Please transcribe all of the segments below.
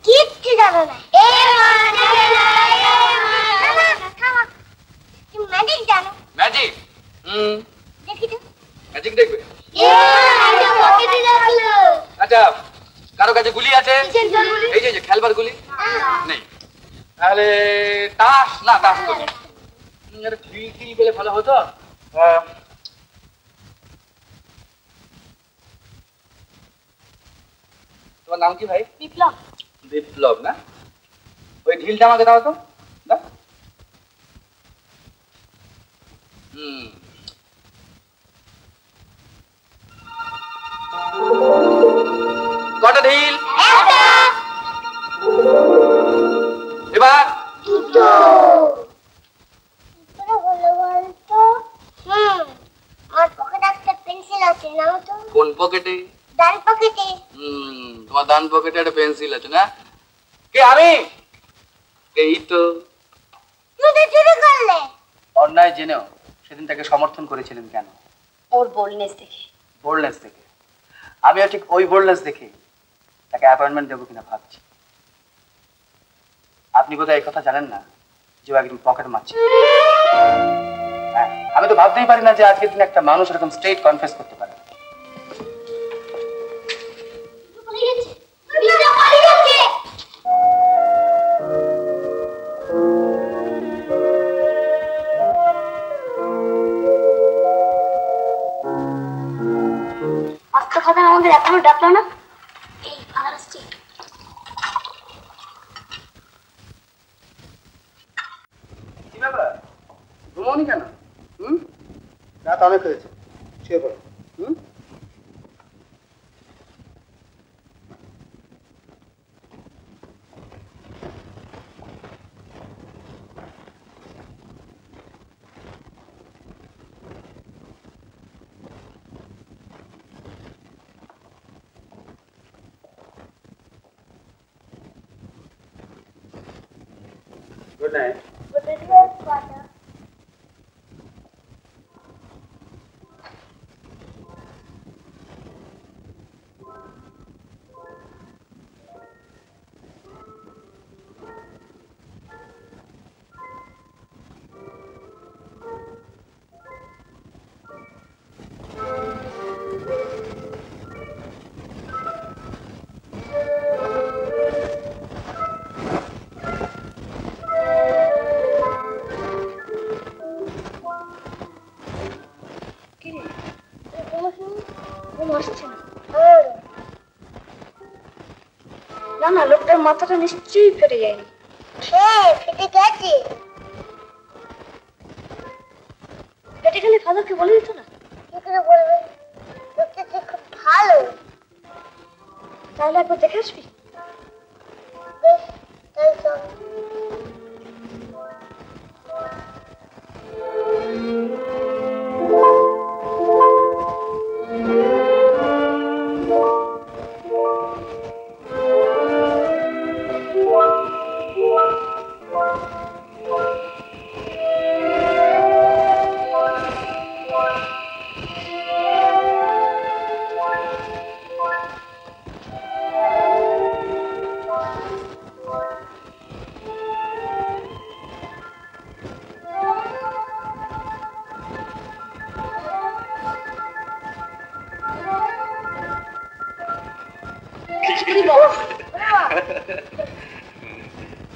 কিচ্ছু জানো না। তুমি ম্যাজিক জানো? ম্যাজিক? দেখি তো। ম্যাজিক দেখবে? আচ্ছা, কারো কাছে গুলি আছে? এই যে খেলবার গুলি নেই। তাহলে তাস? না, তাস তো নেই। ঢিল পেলে ভালো হতো। তোমার নাম কি ভাই? বিপ্লব। বিপ্লব না? ওই ঢিলটা আমাকে দাও তো। দাও। কটা ঢিল? এবার আমার পকেটে একটা পেন্সিল আছে, নাও তো। কোন পকেটে? ডান পকেটে। তোমার ডান পকেটে একটা পেন্সিল আছে না? কে? আমি? এই তো। তুমি চুরি করলে? অন্যায় জেনেও সেদিন তাকে সমর্থন করেছিলেন কেন? ওর বোল্ডনেস দেখে। বোল্ডনেস দেখে? আমিও ঠিক ওই বোল্ডনেস দেখে তাকে অ্যাপয়েন্টমেন্ট দেবো কিনা ভাবছি। আপনি বোধহয় এই কথা জানেন না যে ও একদম পকেট মারছে। হ্যাঁ, আমি তো ভাবতেই পারি না যে আজকের দিনে একটা মানুষ এরকম স্ট্রেট কনফেস করতে পারে। আজকে খাতায় আমাদের এখনো ডাকলো না। এই ফাদার আসছে। কি ব্যাপার? ঘুমোনি কেন? রাত অনেক হয়েছে, শুয়ে পড়ো। Good night. Good night, father. না না, লোকটার মাথাটা নিশ্চয়ই ফেটে যায়নি। হ্যাঁ, ফেটে গেছে। ফেটে গেলে ফাদারকে বলে দিত না? কি করে বলবে? লোকটা তো খুব ভালো। তাহলে একবার দেখে আসবি। বেশ, তাই চল।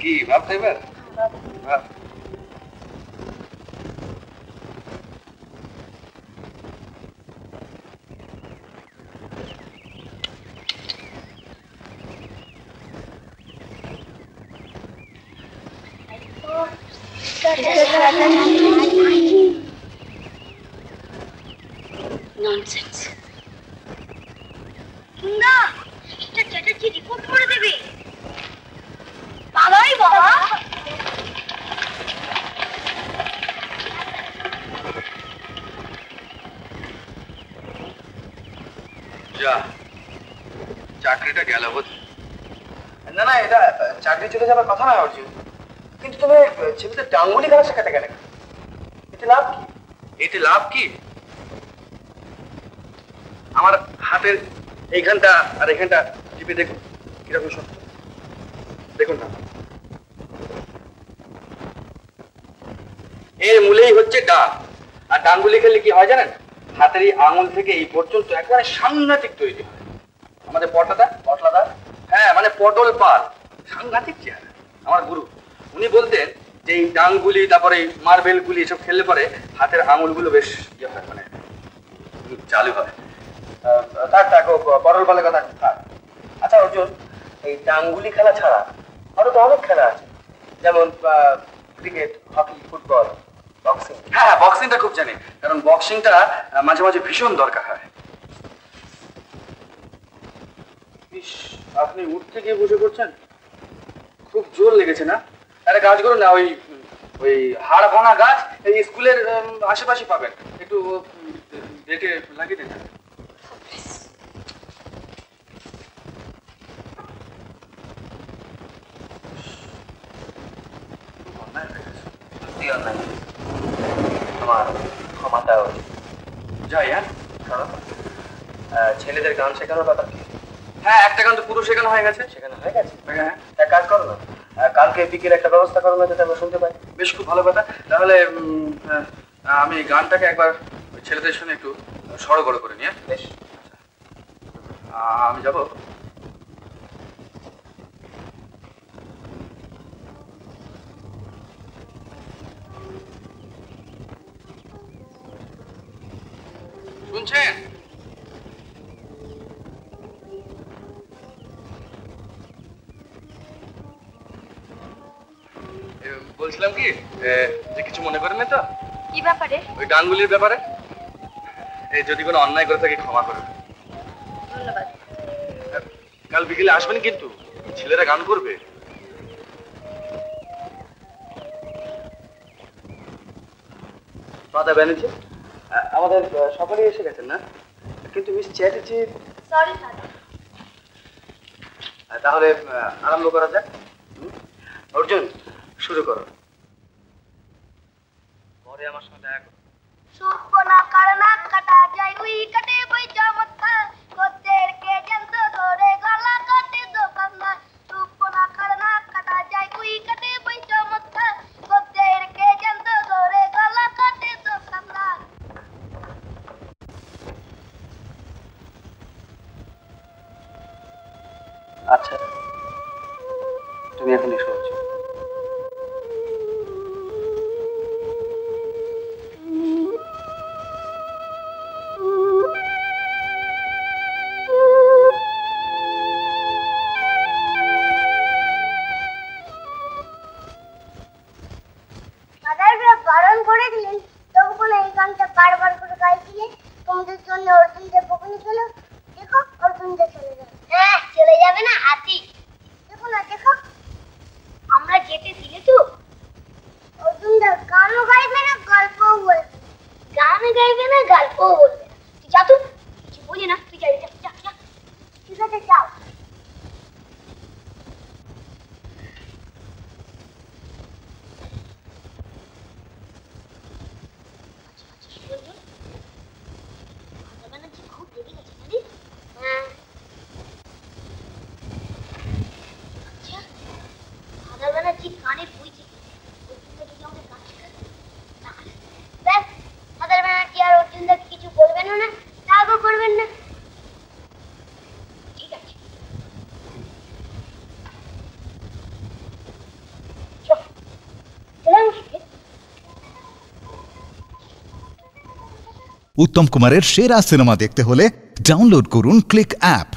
কি ভাবতে এবার? ননসেন্স। না, এটা চ্যাটার্জি রিপোর্ট করে দেবে। বাবাই বাবা। যা, চাকরিটা গেল বোধ। না না, এটা চাকরি চলে যাবার কথা নয় অর্জুন, কিন্তু তুমি ছেলেদের ডাঙ্গুলি খেলা শেখাতে গেলে, এতে লাভ কি? এতে লাভ কি? আমার হাতের এইখানটা আর এখানটা টিপে দেখুন কিরকম শক্ত। এর মূলেই হচ্ছে ডাং। আর ডাঙ্গুলি খেলে কি হয় জানেন? হাতের এই আঙুল থেকে এই পর্যন্ত একেবারে সাংঘাতিক তৈরি হয়। আমাদের পটলাদা, হ্যাঁ মানে পটল পাল, সাংঘাতিক চেহারা। আমার গুরু উনি বলতেন যে এই ডাংগুলি তারপরে এই মার্বেল গুলি এসব খেললে পরে হাতের আঙুলগুলো বেশ ইয়ে হয়, মানে চালু হয়। থাক পটল পালের কথা থাক। আচ্ছা অর্জুন, এই ডাংগুলি খেলা ছাড়া আরো তো অনেক খেলা আছে, যেমন ক্রিকেট, হকি, ফুটবল, বক্সিং। হ্যাঁ বক্সিংটা খুব জানি, কারণ বক্সিংটা মাঝে মাঝে ভীষণ দরকার হয়। আপনি উঠতে গিয়ে বসে পড়ছেন, খুব জোর লেগেছে না? একটা কাজ করুন না, ওই হাড় ভাঙা গাছ এই স্কুলের আশেপাশে পাবেন, একটু দেখে লাগিয়ে দিন। আমার ক্ষমাটা যাই। হ্যাঁ ছেলেদের গান শেখানোর ব্যাপার কি? হ্যাঁ একটা গান তো পুরো শেখানো হয়ে গেছে। হ্যাঁ এক কাজ করো না, কালকে বিকেলে একটা ব্যবস্থা করো না, যাতে আমরা শুনতে পাই। বেশ খুব ভালো কথা। তাহলে আমি গানটাকে একবার ছেলেদের সঙ্গে একটু সড়গড় করে নিয়ে বেশ আমি যাব। শুনছেন? বলছিলাম কি যে কিছু মনে করেন না তো? কি ব্যাপারে? ওই ডাঙ্গুলির ব্যাপারে। এই যদি কোনো অন্যায় করে থাকে ক্ষমা করবেন। ধন্যবাদ। কাল বিকেলে আসবেন কিন্তু, ছেলেরা গান করবে। মাতা ব্যানার্জি আমাদের সকলেই এসে গেছেন না, কিন্তু মিস চ্যাটার্জি। Sorry father. তাহলে আরম্ভ করা যাক। অর্জুন শুরু করো। পরে আমার সঙ্গে দেখা করো। সুপনা কারনা কাটা যায় উই কাটে বই চমৎকা কোদের কে জন্ত ধরে গলা কাটে দোকানদার। সুপনা কারনা কাটা যায় উই কাটে বই চমৎকা কোদের কে জন্ত ধরে গলা কাটে দোকানদার। আচ্ছা তুমি এখন এসো। বারণ করে দিলেন, তবু কোনো এই গানটা বারবার করে গাইছিলে। তোমাদের জন্য অর্জুনদের বকুনি খেলো। দেখো অর্জুনদের চলে যাবে। হ্যাঁ চলে যাবে না হাতি। দেখো না, দেখো আমরা যেতে দিলে তো। অর্জুনদের গানও গাইবে না, গল্পও বলবে। গানও গাইবে না, গল্পও বলবে না। তুই যা, তো কিছু বলি না, তুই যা। ঠিক আছে যাও। কিছু বলবেন না, রাগও করবেন না। ঠিক আছে উত্তম কুমারের সেরা সিনেমা দেখতে হলে ডাউনলোড করুন ক্লিক অ্যাপ।